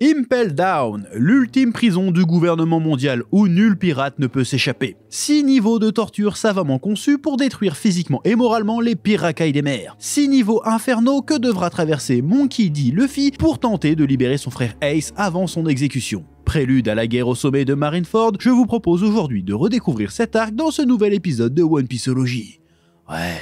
Impel Down, l'ultime prison du gouvernement mondial où nul pirate ne peut s'échapper. 6 niveaux de torture savamment conçus pour détruire physiquement et moralement les pires racailles des mers. 6 niveaux infernaux que devra traverser Monkey D. Luffy pour tenter de libérer son frère Ace avant son exécution. Prélude à la guerre au sommet de Marineford, je vous propose aujourd'hui de redécouvrir cet arc dans ce nouvel épisode de One Pieceology. Ouais...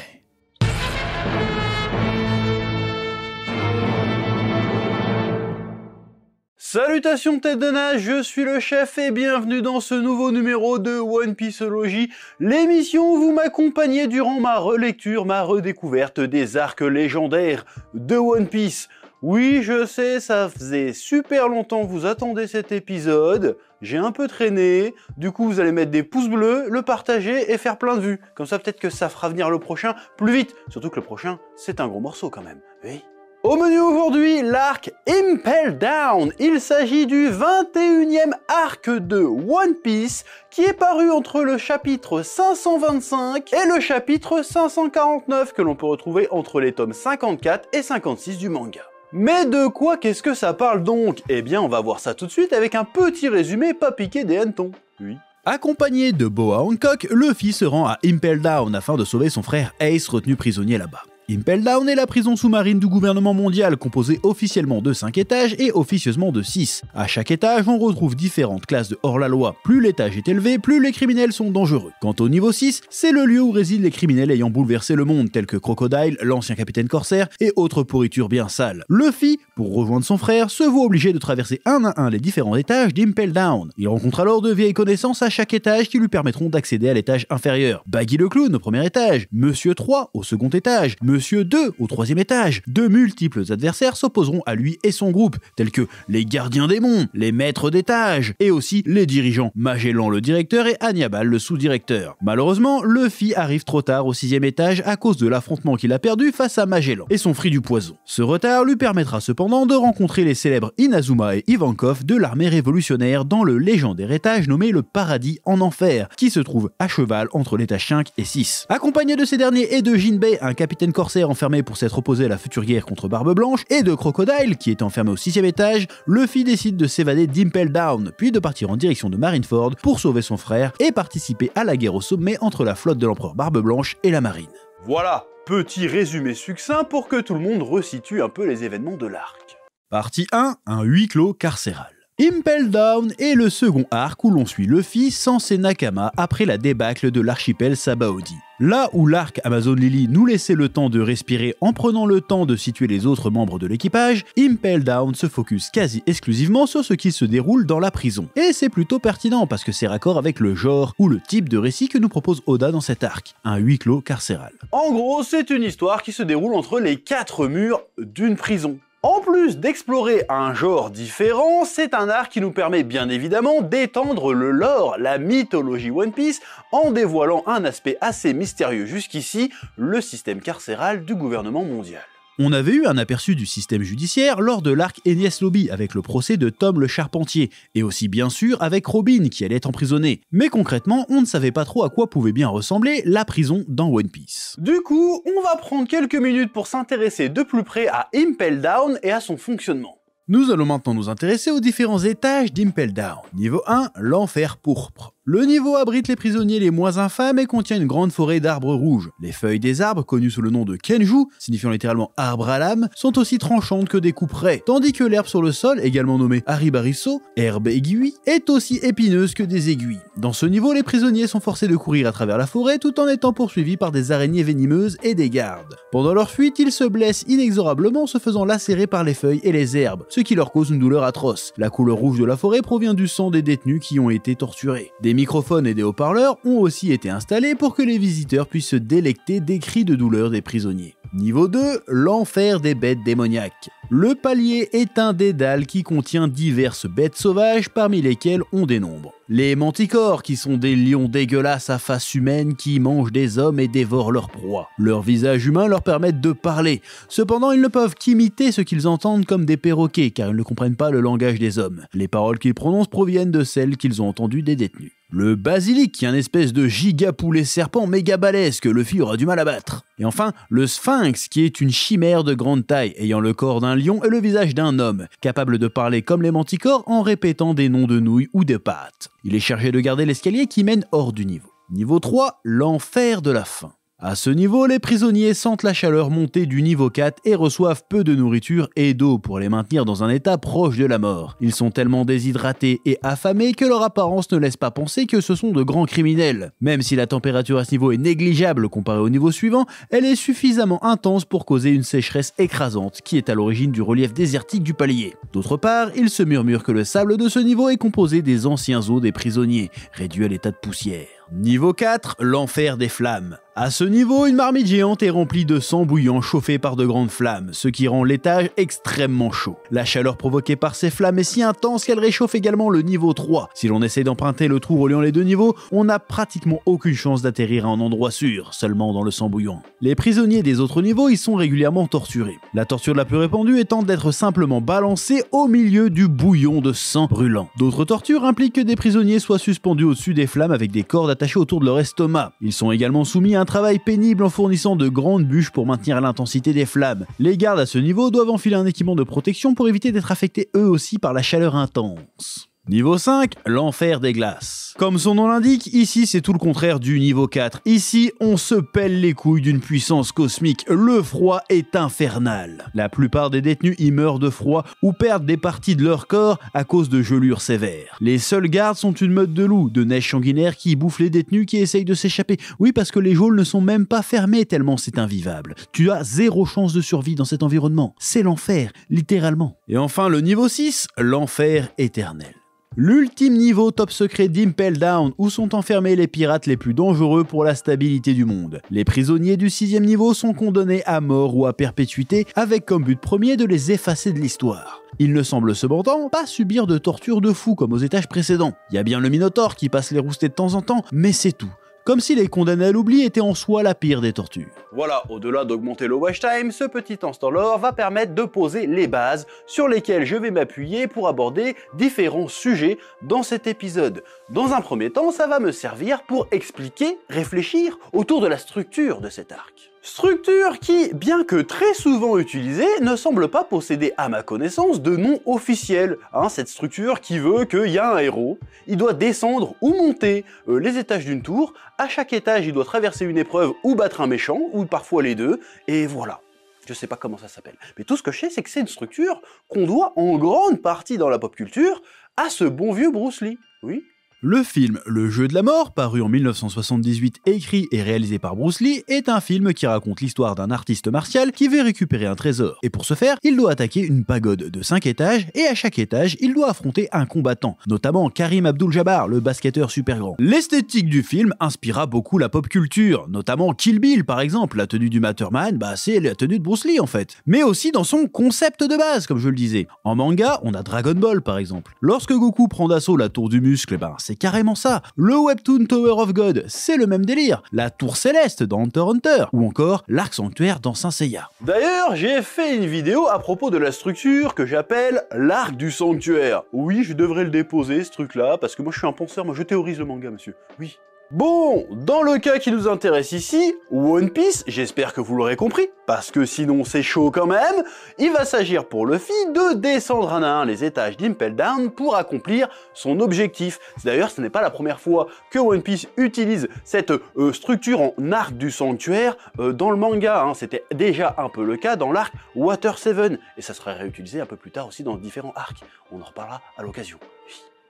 Salutations tête de nage, je suis le chef et bienvenue dans ce nouveau numéro de One Pieceology, l'émission où vous m'accompagnez durant ma relecture, ma redécouverte des arcs légendaires de One Piece. Oui, je sais, ça faisait super longtemps que vous attendez cet épisode, j'ai un peu traîné, du coup vous allez mettre des pouces bleus, le partager et faire plein de vues. Comme ça peut-être que ça fera venir le prochain plus vite, surtout que le prochain c'est un gros morceau quand même, oui. Au menu aujourd'hui, l'arc Impel Down. Il s'agit du 21e arc de One Piece qui est paru entre le chapitre 525 et le chapitre 549 que l'on peut retrouver entre les tomes 54 et 56 du manga. Mais de quoi qu'est-ce que ça parle donc? Eh bien on va voir ça tout de suite avec un petit résumé pas piqué des hannetons. Oui. Accompagné de Boa Hancock, Luffy se rend à Impel Down afin de sauver son frère Ace retenu prisonnier là-bas. Impel Down est la prison sous-marine du gouvernement mondial composée officiellement de 5 étages et officieusement de 6. À chaque étage, on retrouve différentes classes de hors-la-loi. Plus l'étage est élevé, plus les criminels sont dangereux. Quant au niveau 6, c'est le lieu où résident les criminels ayant bouleversé le monde, tels que Crocodile, l'ancien capitaine corsaire et autres pourritures bien sales. Luffy, pour rejoindre son frère, se voit obligé de traverser un à un les différents étages d'Impel Down. Il rencontre alors de vieilles connaissances à chaque étage qui lui permettront d'accéder à l'étage inférieur. Baggy le clown au premier étage, Monsieur 3 au second étage, Monsieur 2 au troisième étage. De multiples adversaires s'opposeront à lui et son groupe, tels que les gardiens démons, les maîtres d'étage, et aussi les dirigeants, Magellan le directeur et Hannibal le sous-directeur. Malheureusement, Luffy arrive trop tard au 6e étage à cause de l'affrontement qu'il a perdu face à Magellan et son fruit du poison. Ce retard lui permettra cependant de rencontrer les célèbres Inazuma et Ivankov de l'armée révolutionnaire dans le légendaire étage nommé le Paradis en Enfer, qui se trouve à cheval entre l'étage 5 et 6. Accompagné de ces derniers et de Jinbei, un capitaine corsaire enfermé pour s'être opposé à la future guerre contre Barbe Blanche, et de Crocodile, qui est enfermé au 6e étage, Luffy décide de s'évader d'Impel Down, puis de partir en direction de Marineford pour sauver son frère et participer à la guerre au sommet entre la flotte de l'empereur Barbe Blanche et la marine. Voilà, petit résumé succinct pour que tout le monde resitue un peu les événements de l'arc. Partie 1, un huis clos carcéral. Impel Down est le second arc où l'on suit Luffy sans ses Nakama après la débâcle de l'archipel Sabaody. Là où l'arc Amazon Lily nous laissait le temps de respirer en prenant le temps de situer les autres membres de l'équipage, Impel Down se focus quasi exclusivement sur ce qui se déroule dans la prison. Et c'est plutôt pertinent parce que c'est raccord avec le genre ou le type de récit que nous propose Oda dans cet arc, un huis clos carcéral. En gros, c'est une histoire qui se déroule entre les 4 murs d'une prison. En plus d'explorer un genre différent, c'est un arc qui nous permet bien évidemment d'étendre le lore, la mythologie One Piece, en dévoilant un aspect assez mystérieux jusqu'ici, le système carcéral du gouvernement mondial. On avait eu un aperçu du système judiciaire lors de l'arc Enies Lobby avec le procès de Tom le Charpentier, et aussi bien sûr avec Robin qui allait être emprisonné. Mais concrètement, on ne savait pas trop à quoi pouvait bien ressembler la prison dans One Piece. Du coup, on va prendre quelques minutes pour s'intéresser de plus près à Impel Down et à son fonctionnement. Nous allons maintenant nous intéresser aux différents étages d'Impel Down. Niveau 1, l'enfer pourpre. Le niveau abrite les prisonniers les moins infâmes et contient une grande forêt d'arbres rouges. Les feuilles des arbres, connues sous le nom de Kenju, signifiant littéralement arbre à lame, sont aussi tranchantes que découperaient, tandis que l'herbe sur le sol, également nommée Haribariso, herbe aiguille, est aussi épineuse que des aiguilles. Dans ce niveau, les prisonniers sont forcés de courir à travers la forêt tout en étant poursuivis par des araignées venimeuses et des gardes. Pendant leur fuite, ils se blessent inexorablement en se faisant lacérer par les feuilles et les herbes, ce qui leur cause une douleur atroce. La couleur rouge de la forêt provient du sang des détenus qui ont été torturés. Des microphones et des haut-parleurs ont aussi été installés pour que les visiteurs puissent se délecter des cris de douleur des prisonniers. Niveau 2, l'enfer des bêtes démoniaques. Le palier est un dédale qui contient diverses bêtes sauvages parmi lesquelles on dénombre les manticores qui sont des lions dégueulasses à face humaine qui mangent des hommes et dévorent leurs proies. Leurs visages humains leur permettent de parler, cependant ils ne peuvent qu'imiter ce qu'ils entendent comme des perroquets car ils ne comprennent pas le langage des hommes. Les paroles qu'ils prononcent proviennent de celles qu'ils ont entendues des détenus. Le basilic, qui est un espèce de giga poulet serpent méga balèze que Luffy aura du mal à battre. Et enfin, le sphinx, qui est une chimère de grande taille, ayant le corps d'un lion et le visage d'un homme, capable de parler comme les manticores en répétant des noms de nouilles ou de pâtes. Il est chargé de garder l'escalier qui mène hors du niveau. Niveau 3, l'enfer de la faim. À ce niveau, les prisonniers sentent la chaleur monter du niveau 4 et reçoivent peu de nourriture et d'eau pour les maintenir dans un état proche de la mort. Ils sont tellement déshydratés et affamés que leur apparence ne laisse pas penser que ce sont de grands criminels. Même si la température à ce niveau est négligeable comparée au niveau suivant, elle est suffisamment intense pour causer une sécheresse écrasante qui est à l'origine du relief désertique du palier. D'autre part, il se murmure que le sable de ce niveau est composé des anciens os des prisonniers, réduits à l'état de poussière. Niveau 4, l'enfer des flammes. À ce niveau, une marmite géante est remplie de sang bouillant chauffé par de grandes flammes, ce qui rend l'étage extrêmement chaud. La chaleur provoquée par ces flammes est si intense qu'elle réchauffe également le niveau 3. Si l'on essaie d'emprunter le trou reliant les deux niveaux, on n'a pratiquement aucune chance d'atterrir à un endroit sûr, seulement dans le sang bouillant. Les prisonniers des autres niveaux y sont régulièrement torturés. La torture la plus répandue étant d'être simplement balancés au milieu du bouillon de sang brûlant. D'autres tortures impliquent que des prisonniers soient suspendus au-dessus des flammes avec des cordes attachées autour de leur estomac. Ils sont également soumis à un travail pénible en fournissant de grandes bûches pour maintenir l'intensité des flammes. Les gardes à ce niveau doivent enfiler un équipement de protection pour éviter d'être affectés eux aussi par la chaleur intense. Niveau 5, l'enfer des glaces. Comme son nom l'indique, ici c'est tout le contraire du niveau 4. Ici, on se pèle les couilles d'une puissance cosmique. Le froid est infernal. La plupart des détenus y meurent de froid ou perdent des parties de leur corps à cause de gelures sévères. Les seuls gardes sont une meute de loups, de neige sanguinaire qui bouffent les détenus qui essayent de s'échapper. Oui, parce que les geôles ne sont même pas fermées tellement c'est invivable. Tu as zéro chance de survie dans cet environnement. C'est l'enfer, littéralement. Et enfin le niveau 6, l'enfer éternel. L'ultime niveau top secret d'Impel Down où sont enfermés les pirates les plus dangereux pour la stabilité du monde. Les prisonniers du 6e niveau sont condamnés à mort ou à perpétuité avec comme but premier de les effacer de l'histoire. Ils ne semblent cependant pas subir de torture de fou comme aux étages précédents. Il y a bien le Minotaure qui passe les roustés de temps en temps, mais c'est tout. Comme si les condamnés à l'oubli étaient en soi la pire des tortures. Voilà, au-delà d'augmenter le watch time, ce petit instant lore va permettre de poser les bases sur lesquelles je vais m'appuyer pour aborder différents sujets dans cet épisode. Dans un premier temps, ça va me servir pour expliquer, réfléchir autour de la structure de cet arc. Structure qui, bien que très souvent utilisée, ne semble pas posséder à ma connaissance de nom officiel. Cette structure qui veut qu'il y a un héros, il doit descendre ou monter les étages d'une tour, à chaque étage il doit traverser une épreuve ou battre un méchant, ou parfois les deux, et voilà. Je sais pas comment ça s'appelle. Mais tout ce que je sais, c'est que c'est une structure qu'on doit en grande partie dans la pop culture à ce bon vieux Bruce Lee. Oui. Le film Le Jeu de la Mort, paru en 1978, écrit et réalisé par Bruce Lee, est un film qui raconte l'histoire d'un artiste martial qui veut récupérer un trésor. Et pour ce faire, il doit attaquer une pagode de 5 étages, et à chaque étage, il doit affronter un combattant, notamment Karim Abdul-Jabbar, le basketteur super grand. L'esthétique du film inspira beaucoup la pop culture, notamment Kill Bill par exemple. La tenue du Matterman, c'est la tenue de Bruce Lee en fait. Mais aussi dans son concept de base, comme je le disais. En manga, on a Dragon Ball par exemple. Lorsque Goku prend d'assaut la tour du muscle, c'est carrément ça. Le webtoon Tower of God, c'est le même délire. La tour céleste dans Hunter x Hunter, ou encore l'arc sanctuaire dans Saint Seiya. D'ailleurs, j'ai fait une vidéo à propos de la structure que j'appelle l'arc du sanctuaire. Oui, je devrais le déposer ce truc-là, parce que moi je suis un penseur, moi je théorise le manga, monsieur. Oui. Bon, dans le cas qui nous intéresse ici, One Piece, j'espère que vous l'aurez compris, parce que sinon c'est chaud quand même, il va s'agir pour Luffy de descendre un à un les étages d'Impel Down pour accomplir son objectif. D'ailleurs, ce n'est pas la première fois que One Piece utilise cette structure en arc du sanctuaire dans le manga. C'était déjà un peu le cas dans l'arc Water 7, et ça sera réutilisé un peu plus tard aussi dans différents arcs. On en reparlera à l'occasion.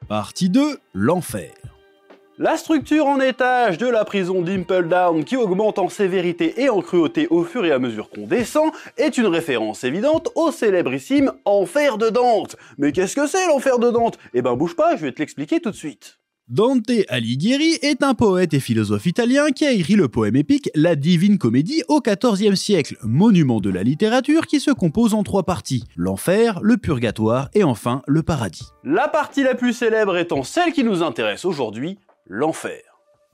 Partie 2, l'enfer. La structure en étage de la prison d'Impel Down qui augmente en sévérité et en cruauté au fur et à mesure qu'on descend est une référence évidente au célébrissime Enfer de Dante. Mais qu'est-ce que c'est l'Enfer de Dante? Bouge pas, je vais te l'expliquer tout de suite. Dante Alighieri est un poète et philosophe italien qui a écrit le poème épique La Divine Comédie au XIVe siècle, monument de la littérature qui se compose en 3 parties, l'enfer, le purgatoire et enfin le paradis. La partie la plus célèbre étant celle qui nous intéresse aujourd'hui, l'enfer.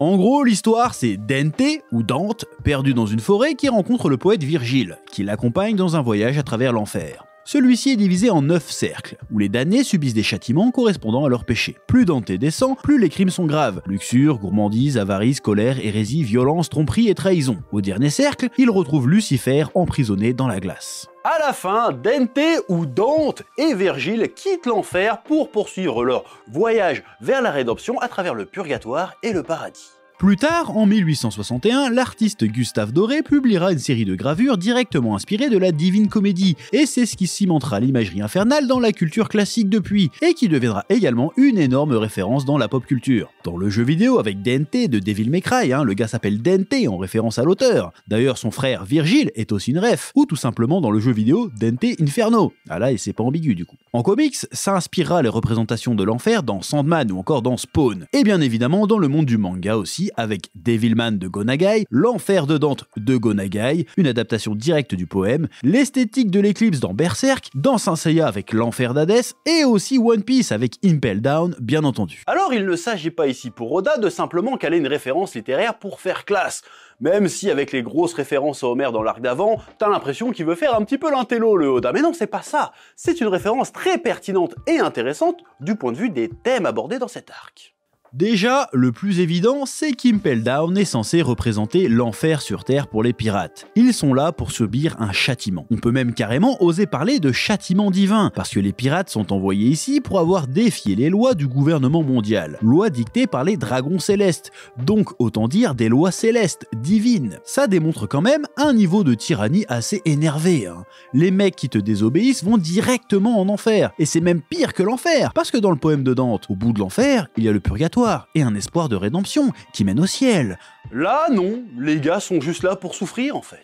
En gros, l'histoire, c'est Dante, ou Dante, perdu dans une forêt qui rencontre le poète Virgile, qui l'accompagne dans un voyage à travers l'enfer. Celui-ci est divisé en 9 cercles, où les damnés subissent des châtiments correspondant à leurs péchés. Plus Dante descend, plus les crimes sont graves. Luxure, gourmandise, avarice, colère, hérésie, violence, tromperie et trahison. Au dernier cercle, il retrouve Lucifer emprisonné dans la glace. À la fin, Dante ou Dante et Virgile quittent l'enfer pour poursuivre leur voyage vers la rédemption à travers le purgatoire et le paradis. Plus tard, en 1861, l'artiste Gustave Doré publiera une série de gravures directement inspirées de la Divine Comédie, et c'est ce qui cimentera l'imagerie infernale dans la culture classique depuis, et qui deviendra également une énorme référence dans la pop culture. Dans le jeu vidéo avec Dante de Devil May Cry, le gars s'appelle Dante en référence à l'auteur. D'ailleurs, son frère Virgile est aussi une ref, ou tout simplement dans le jeu vidéo Dante Inferno. Ah là, et c'est pas ambigu du coup. En comics, ça inspirera les représentations de l'enfer dans Sandman ou encore dans Spawn, et bien évidemment dans le monde du manga aussi, avec Devilman de Go Nagai, l'enfer de Dante de Go Nagai, une adaptation directe du poème, l'esthétique de l'éclipse dans Berserk, dans Saint Seiya avec l'enfer d'Hadès, et aussi One Piece avec Impel Down, bien entendu. Alors il ne s'agit pas ici pour Oda de simplement caler une référence littéraire pour faire classe, même si avec les grosses références à Homer dans l'arc d'avant, t'as l'impression qu'il veut faire un petit peu l'intello le Oda, mais non c'est pas ça, c'est une référence très pertinente et intéressante du point de vue des thèmes abordés dans cet arc. Déjà, le plus évident, c'est qu'Impel Down est censé représenter l'enfer sur Terre pour les pirates. Ils sont là pour subir un châtiment. On peut même carrément oser parler de châtiment divin, parce que les pirates sont envoyés ici pour avoir défié les lois du gouvernement mondial. Lois dictées par les dragons célestes, donc autant dire des lois célestes, divines. Ça démontre quand même un niveau de tyrannie assez énervé. Les mecs qui te désobéissent vont directement en enfer, et c'est même pire que l'enfer, parce que dans le poème de Dante, au bout de l'enfer, il y a le purgatoire, et un espoir de rédemption qui mène au ciel. Là non, les gars sont juste là pour souffrir en fait.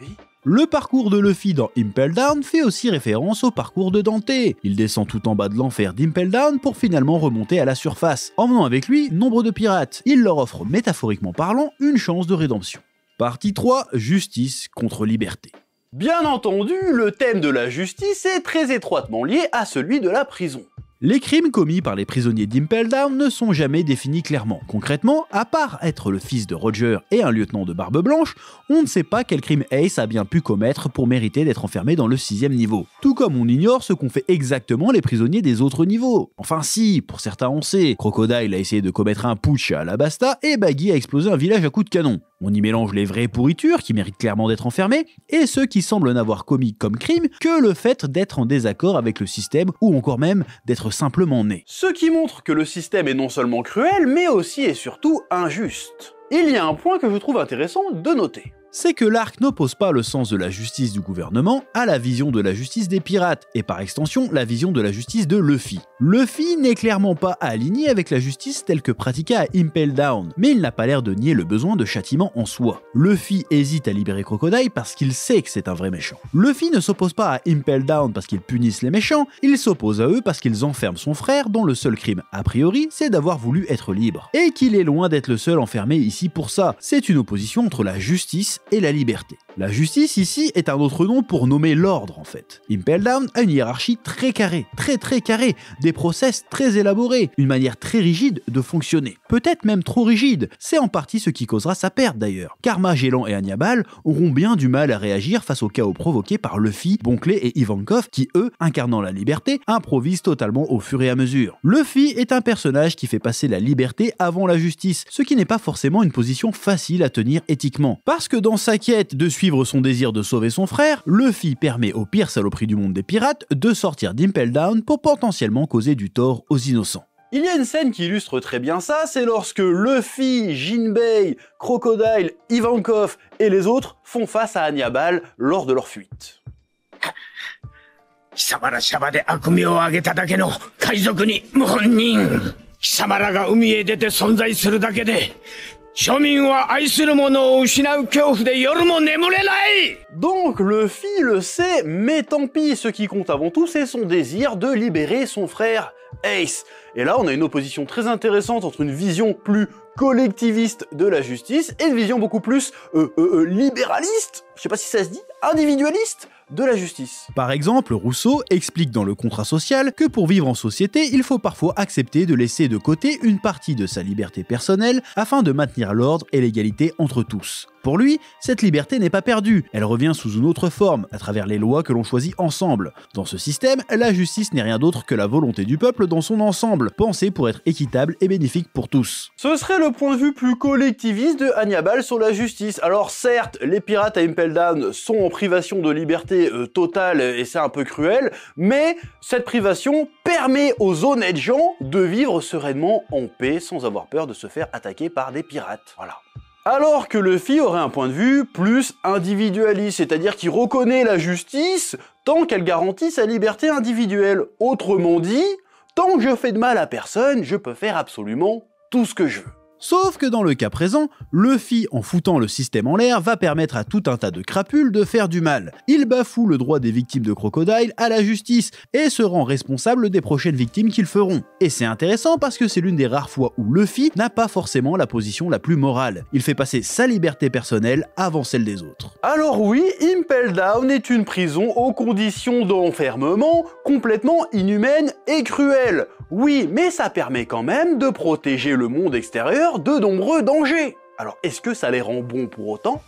Oui. Le parcours de Luffy dans Impel Down fait aussi référence au parcours de Dante. Il descend tout en bas de l'enfer d'Impel Down pour finalement remonter à la surface, emmenant avec lui nombre de pirates. Il leur offre, métaphoriquement parlant, une chance de rédemption. Partie 3, justice contre liberté. Bien entendu, le thème de la justice est très étroitement lié à celui de la prison. Les crimes commis par les prisonniers d'Impel Down ne sont jamais définis clairement. Concrètement, à part être le fils de Roger et un lieutenant de Barbe Blanche, on ne sait pas quel crime Ace a bien pu commettre pour mériter d'être enfermé dans le 6e niveau. Tout comme on ignore ce qu'ont fait exactement les prisonniers des autres niveaux. Enfin si, pour certains on sait. Crocodile a essayé de commettre un putsch à Alabasta et Baggy a explosé un village à coups de canon. On y mélange les vraies pourritures qui méritent clairement d'être enfermées et ceux qui semblent n'avoir commis comme crime que le fait d'être en désaccord avec le système ou encore même d'être simplement né. Ce qui montre que le système est non seulement cruel mais aussi et surtout injuste. Il y a un point que je trouve intéressant de noter. C'est que l'arc n'oppose pas le sens de la justice du gouvernement à la vision de la justice des pirates, et par extension la vision de la justice de Luffy. Luffy n'est clairement pas aligné avec la justice telle que pratiquée à Impel Down, mais il n'a pas l'air de nier le besoin de châtiment en soi. Luffy hésite à libérer Crocodile parce qu'il sait que c'est un vrai méchant. Luffy ne s'oppose pas à Impel Down parce qu'ils punissent les méchants, il s'oppose à eux parce qu'ils enferment son frère dont le seul crime a priori c'est d'avoir voulu être libre. Et qu'il est loin d'être le seul enfermé ici pour ça, c'est une opposition entre la justice et la liberté. La justice ici est un autre nom pour nommer l'ordre en fait. Impel Down a une hiérarchie très carrée, très carrée, des process très élaborés, une manière très rigide de fonctionner. Peut-être même trop rigide, c'est en partie ce qui causera sa perte d'ailleurs. Car Magellan et Hannibal auront bien du mal à réagir face au chaos provoqué par Luffy, Bonclay et Ivankov qui eux, incarnant la liberté, improvisent totalement au fur et à mesure. Luffy est un personnage qui fait passer la liberté avant la justice, ce qui n'est pas forcément une position facile à tenir éthiquement. Parce que dans sa quête de suivre son désir de sauver son frère, Luffy permet aux pires saloperies du monde des pirates de sortir d'Impel Down pour potentiellement causer du tort aux innocents. Il y a une scène qui illustre très bien ça, c'est lorsque Luffy, Jinbei, Crocodile, Ivankov et les autres font face à Hannibal lors de leur fuite. 貴様らシャバで悪名を上げただけの海賊に無本人。貴様らが海へ出て存在するだけで、庶民は愛する者を失う恐怖で夜も眠れない。 Donc Luffy le sait, mais tant pis, ce qui compte avant tout c'est son désir de libérer son frère Ace. Et là on a une opposition très intéressante entre une vision plus collectiviste de la justice et une vision beaucoup plus libéraliste, je sais pas si ça se dit, individualiste de la justice. Par exemple, Rousseau explique dans le contrat social que pour vivre en société, il faut parfois accepter de laisser de côté une partie de sa liberté personnelle afin de maintenir l'ordre et l'égalité entre tous. Pour lui, cette liberté n'est pas perdue, elle revient sous une autre forme, à travers les lois que l'on choisit ensemble. Dans ce système, la justice n'est rien d'autre que la volonté du peuple dans son ensemble, pensée pour être équitable et bénéfique pour tous. Ce serait le point de vue plus collectiviste de Hannibal sur la justice. Alors certes, les pirates à Impel Down sont en privation de liberté totale et c'est un peu cruel, mais cette privation permet aux honnêtes gens de vivre sereinement en paix sans avoir peur de se faire attaquer par des pirates. Voilà. Alors que Luffy aurait un point de vue plus individualiste, c'est-à-dire qu'il reconnaît la justice tant qu'elle garantit sa liberté individuelle. Autrement dit, tant que je fais de mal à personne, je peux faire absolument tout ce que je veux. Sauf que dans le cas présent, Luffy, en foutant le système en l'air, va permettre à tout un tas de crapules de faire du mal. Il bafoue le droit des victimes de Crocodile à la justice et se rend responsable des prochaines victimes qu'ils feront. Et c'est intéressant parce que c'est l'une des rares fois où Luffy n'a pas forcément la position la plus morale. Il fait passer sa liberté personnelle avant celle des autres. Alors oui, Impel Down est une prison aux conditions d'enfermement complètement inhumaines et cruelles. Oui, mais ça permet quand même de protéger le monde extérieur de nombreux dangers. Alors est-ce que ça les rend bons pour autant?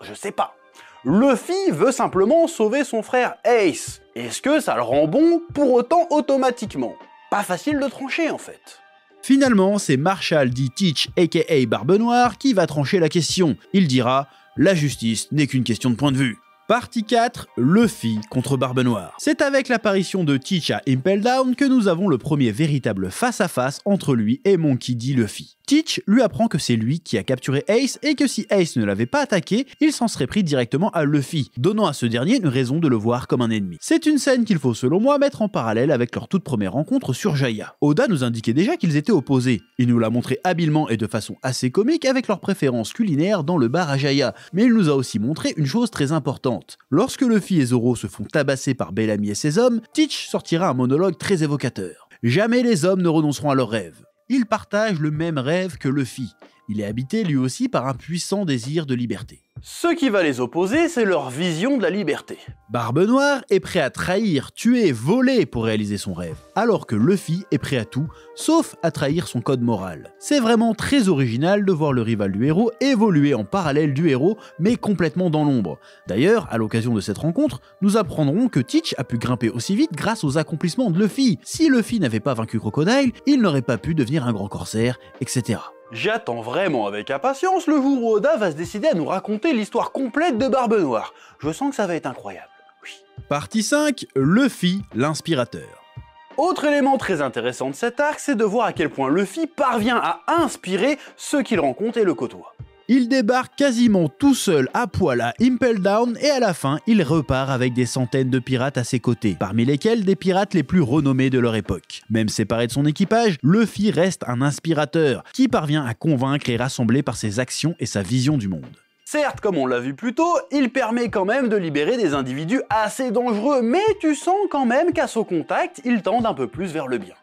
Je sais pas. Luffy veut simplement sauver son frère Ace. Est-ce que ça le rend bon pour autant automatiquement? Pas facile de trancher en fait. Finalement, c'est Marshall D. Teach aka Barbe Noire qui va trancher la question. Il dira « La justice n'est qu'une question de point de vue ». Partie 4, Luffy contre Barbe Noire. C'est avec l'apparition de Teach à Impel Down que nous avons le premier véritable face-à-face entre lui et Monkey D. Luffy. Teach lui apprend que c'est lui qui a capturé Ace et que si Ace ne l'avait pas attaqué, il s'en serait pris directement à Luffy, donnant à ce dernier une raison de le voir comme un ennemi. C'est une scène qu'il faut selon moi mettre en parallèle avec leur toute première rencontre sur Jaya. Oda nous indiquait déjà qu'ils étaient opposés. Il nous l'a montré habilement et de façon assez comique avec leurs préférences culinaires dans le bar à Jaya, mais il nous a aussi montré une chose très importante. Lorsque Luffy et Zoro se font tabasser par Bellamy et ses hommes, Teach sortira un monologue très évocateur. Jamais les hommes ne renonceront à leurs rêves. Ils partagent le même rêve que Luffy. Il est habité lui aussi par un puissant désir de liberté. Ce qui va les opposer, c'est leur vision de la liberté. Barbe Noire est prêt à trahir, tuer, voler pour réaliser son rêve, alors que Luffy est prêt à tout, sauf à trahir son code moral. C'est vraiment très original de voir le rival du héros évoluer en parallèle du héros, mais complètement dans l'ombre. D'ailleurs, à l'occasion de cette rencontre, nous apprendrons que Teach a pu grimper aussi vite grâce aux accomplissements de Luffy. Si Luffy n'avait pas vaincu Crocodile, il n'aurait pas pu devenir un grand corsaire, etc. J'attends vraiment avec impatience le jour où Oda va se décider à nous raconter l'histoire complète de Barbe Noire. Je sens que ça va être incroyable. Oui. Partie 5, Luffy, l'inspirateur. Autre élément très intéressant de cet arc, c'est de voir à quel point Luffy parvient à inspirer ceux qu'il rencontre et le côtoient. Il débarque quasiment tout seul à poil à Impel Down et à la fin, il repart avec des centaines de pirates à ses côtés, parmi lesquels des pirates les plus renommés de leur époque. Même séparé de son équipage, Luffy reste un inspirateur qui parvient à convaincre et rassembler par ses actions et sa vision du monde. Certes, comme on l'a vu plus tôt, il permet quand même de libérer des individus assez dangereux, mais tu sens quand même qu'à son contact, il tend un peu plus vers le bien.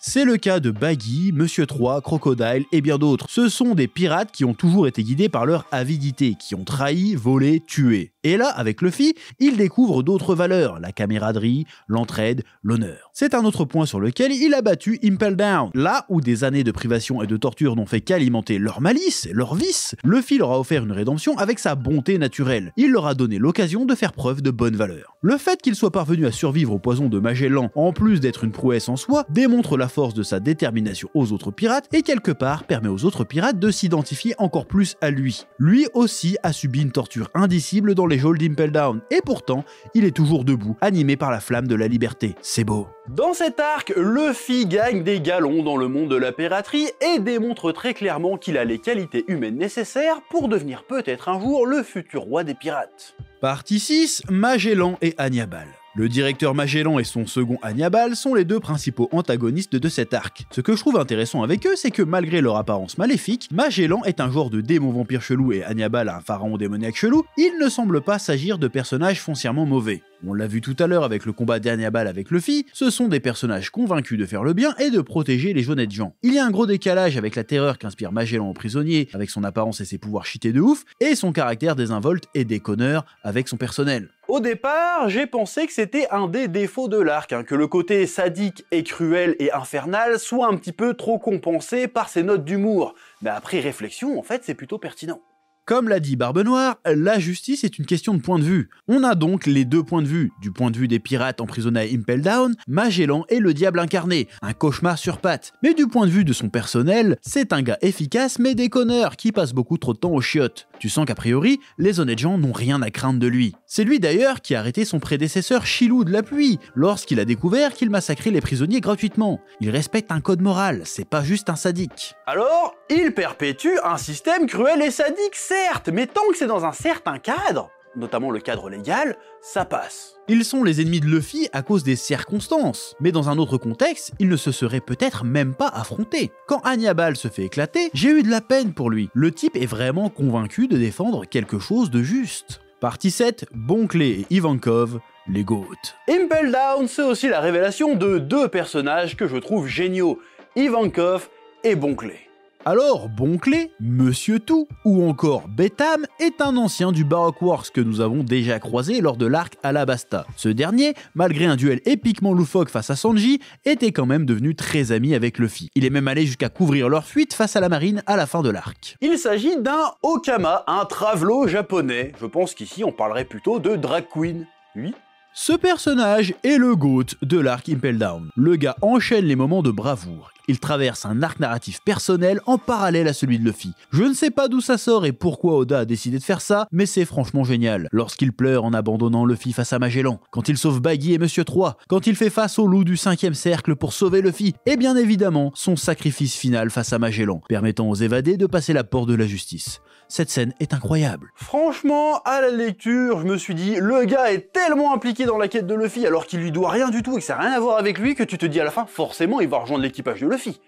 C'est le cas de Baggy, Monsieur 3, Crocodile et bien d'autres. Ce sont des pirates qui ont toujours été guidés par leur avidité, qui ont trahi, volé, tué. Et là, avec Luffy, il découvre d'autres valeurs, la camaraderie, l'entraide, l'honneur. C'est un autre point sur lequel il a battu Impel Down. Là où des années de privation et de torture n'ont fait qu'alimenter leur malice, leur vice, Luffy leur a offert une rédemption avec sa bonté naturelle. Il leur a donné l'occasion de faire preuve de bonnes valeurs. Le fait qu'il soit parvenu à survivre au poison de Magellan, en plus d'être une prouesse en soi, démontre la force de sa détermination aux autres pirates et quelque part permet aux autres pirates de s'identifier encore plus à lui. Lui aussi a subi une torture indicible dans les geôles d'Impel Down et pourtant il est toujours debout, animé par la flamme de la liberté. C'est beau. Dans cet arc, Luffy gagne des galons dans le monde de la piraterie et démontre très clairement qu'il a les qualités humaines nécessaires pour devenir peut-être un jour le futur roi des pirates. Partie 6, Magellan et Hannibal. Le directeur Magellan et son second Hannibal sont les deux principaux antagonistes de cet arc. Ce que je trouve intéressant avec eux, c'est que malgré leur apparence maléfique, Magellan est un genre de démon vampire chelou et Hannibal un pharaon démoniaque chelou, il ne semble pas s'agir de personnages foncièrement mauvais. On l'a vu tout à l'heure avec le combat d'Hannibal avec Luffy, ce sont des personnages convaincus de faire le bien et de protéger les honnêtes gens. Il y a un gros décalage avec la terreur qu'inspire Magellan au prisonnier, avec son apparence et ses pouvoirs cheatés de ouf, et son caractère désinvolte et déconneur avec son personnel. Au départ, j'ai pensé que c'était un des défauts de l'arc, que le côté sadique et cruel et infernal soit un petit peu trop compensé par ses notes d'humour. Mais après réflexion, en fait, c'est plutôt pertinent. Comme l'a dit Barbe Noire, la justice est une question de point de vue. On a donc les deux points de vue. Du point de vue des pirates emprisonnés à Impel Down, Magellan est le diable incarné, un cauchemar sur pattes. Mais du point de vue de son personnel, c'est un gars efficace mais déconneur qui passe beaucoup trop de temps aux chiottes. Tu sens qu'a priori, les honnêtes gens n'ont rien à craindre de lui. C'est lui d'ailleurs qui a arrêté son prédécesseur Chilou de la Pluie, lorsqu'il a découvert qu'il massacrait les prisonniers gratuitement. Il respecte un code moral, c'est pas juste un sadique. Alors, il perpétue un système cruel et sadique, certes, mais tant que c'est dans un certain cadre, notamment le cadre légal, ça passe. Ils sont les ennemis de Luffy à cause des circonstances, mais dans un autre contexte, ils ne se seraient peut-être même pas affrontés. Quand Hannibal se fait éclater, j'ai eu de la peine pour lui. Le type est vraiment convaincu de défendre quelque chose de juste. Partie 7, Bonclé et Ivankov, les GOAT. Impel Down, c'est aussi la révélation de deux personnages que je trouve géniaux, Ivankov et Bonclé. Alors, Bonclé, Monsieur Tout, ou encore Betham, est un ancien du Baroque Works que nous avons déjà croisé lors de l'arc Alabasta. Ce dernier, malgré un duel épiquement loufoque face à Sanji, était quand même devenu très ami avec Luffy. Il est même allé jusqu'à couvrir leur fuite face à la marine à la fin de l'arc. Il s'agit d'un Okama, un travelo japonais. Je pense qu'ici on parlerait plutôt de drag queen. Oui. Ce personnage est le GOAT de l'arc Impel Down. Le gars enchaîne les moments de bravoure. Il traverse un arc narratif personnel en parallèle à celui de Luffy. Je ne sais pas d'où ça sort et pourquoi Oda a décidé de faire ça, mais c'est franchement génial. Lorsqu'il pleure en abandonnant Luffy face à Magellan, quand il sauve Baggy et Monsieur 3, quand il fait face au loup du 5e cercle pour sauver Luffy, et bien évidemment son sacrifice final face à Magellan, permettant aux évadés de passer la porte de la justice. Cette scène est incroyable. Franchement, à la lecture, je me suis dit, le gars est tellement impliqué dans la quête de Luffy alors qu'il lui doit rien du tout et que ça n'a rien à voir avec lui que tu te dis à la fin, forcément il va rejoindre l'équipage de Luffy.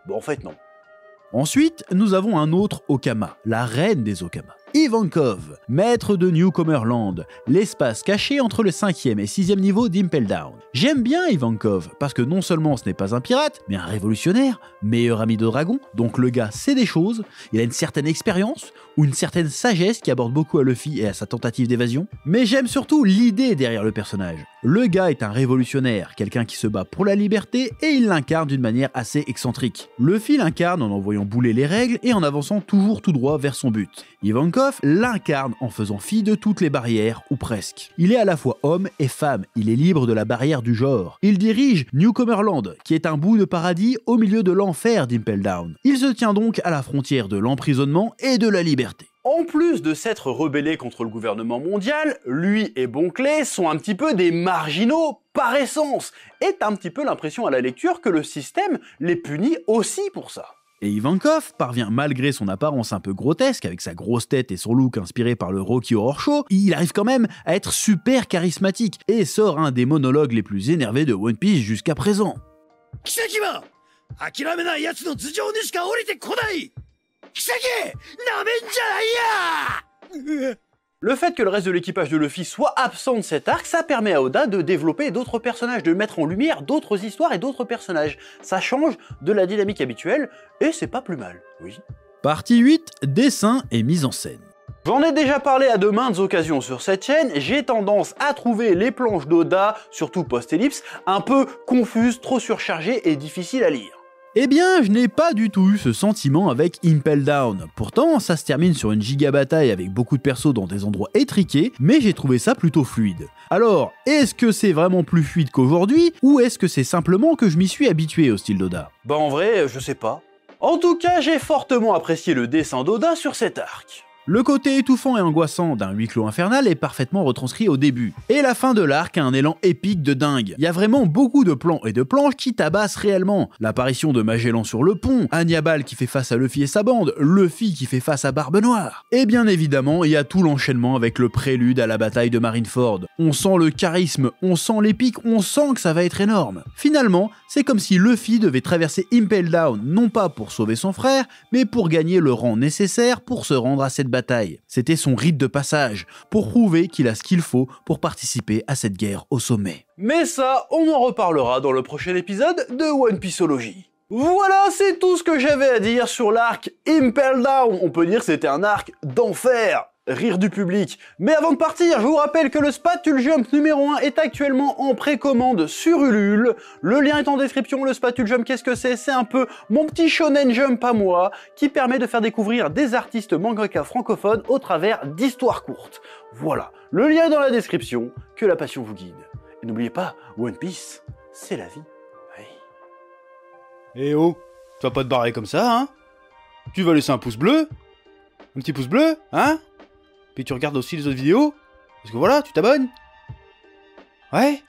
Bon, en fait, non. Ensuite, nous avons un autre Okama, la reine des Okama. Ivankov, maître de Newcomerland, l'espace caché entre le 5e et 6e niveau d'Impel Down. J'aime bien Ivankov, parce que non seulement ce n'est pas un pirate, mais un révolutionnaire, meilleur ami de dragon, donc le gars sait des choses, il a une certaine expérience, ou une certaine sagesse qui aborde beaucoup à Luffy et à sa tentative d'évasion, mais j'aime surtout l'idée derrière le personnage. Le gars est un révolutionnaire, quelqu'un qui se bat pour la liberté, et il l'incarne d'une manière assez excentrique. Luffy l'incarne en envoyant bouler les règles et en avançant toujours tout droit vers son but. Ivankov l'incarne en faisant fi de toutes les barrières, ou presque. Il est à la fois homme et femme, il est libre de la barrière du genre. Il dirige Newcomerland, qui est un bout de paradis au milieu de l'enfer d'Impel Down. Il se tient donc à la frontière de l'emprisonnement et de la liberté. En plus de s'être rebellé contre le gouvernement mondial, lui et Bonclé sont un petit peu des marginaux par essence, et t'as un petit peu l'impression à la lecture que le système les punit aussi pour ça. Et Ivankov parvient malgré son apparence un peu grotesque, avec sa grosse tête et son look inspiré par le Rocky Horror Show, il arrive quand même à être super charismatique et sort un des monologues les plus énervés de One Piece jusqu'à présent. Le fait que le reste de l'équipage de Luffy soit absent de cet arc, ça permet à Oda de développer d'autres personnages, de mettre en lumière d'autres histoires et d'autres personnages. Ça change de la dynamique habituelle, et c'est pas plus mal, oui. Partie 8, dessin et mise en scène. J'en ai déjà parlé à de maintes occasions sur cette chaîne, j'ai tendance à trouver les planches d'Oda, surtout post-ellipse, un peu confuses, trop surchargées et difficiles à lire. Eh bien, je n'ai pas du tout eu ce sentiment avec Impel Down. Pourtant, ça se termine sur une giga bataille avec beaucoup de persos dans des endroits étriqués, mais j'ai trouvé ça plutôt fluide. Alors, est-ce que c'est vraiment plus fluide qu'aujourd'hui, ou est-ce que c'est simplement que je m'y suis habitué au style d'Oda? Bah en vrai, je sais pas. En tout cas, j'ai fortement apprécié le dessin d'Oda sur cet arc. Le côté étouffant et angoissant d'un huis clos infernal est parfaitement retranscrit au début. Et la fin de l'arc a un élan épique de dingue. Il y a vraiment beaucoup de plans et de planches qui tabassent réellement. L'apparition de Magellan sur le pont, Hannibal qui fait face à Luffy et sa bande, Luffy qui fait face à Barbe Noire. Et bien évidemment, il y a tout l'enchaînement avec le prélude à la bataille de Marineford. On sent le charisme, on sent l'épique, on sent que ça va être énorme. Finalement, c'est comme si Luffy devait traverser Impel Down non pas pour sauver son frère, mais pour gagner le rang nécessaire pour se rendre à cette bataille. C'était son rite de passage, pour prouver qu'il a ce qu'il faut pour participer à cette guerre au sommet. Mais ça, on en reparlera dans le prochain épisode de One Pieceology. Voilà, c'est tout ce que j'avais à dire sur l'arc Impel Down. On peut dire que c'était un arc d'enfer. rire du public. Mais avant de partir, je vous rappelle que le Spatule Jump numéro 1 est actuellement en précommande sur Ulule. Le lien est en description. Le Spatule Jump, qu'est-ce que c'est? C'est un peu mon petit shonen jump à moi, qui permet de faire découvrir des artistes mangaka francophones au travers d'histoires courtes. Voilà, le lien est dans la description. Que la passion vous guide. Et n'oubliez pas, One Piece, c'est la vie. Oui. Eh oh, tu vas pas te barrer comme ça, hein? Tu vas laisser un pouce bleu? Un petit pouce bleu, hein? Puis tu regardes aussi les autres vidéos? Parce que voilà, tu t'abonnes? Ouais?